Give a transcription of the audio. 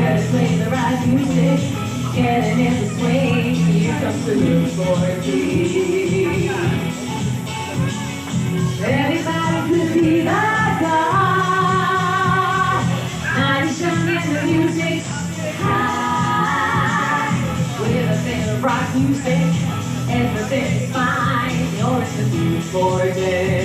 Everybody play the right music, getting in the swing. Here comes the new forty. Everybody could be the God. Now you're showing the music high. With a bit of rock music, everything is fine. You're in the new forty.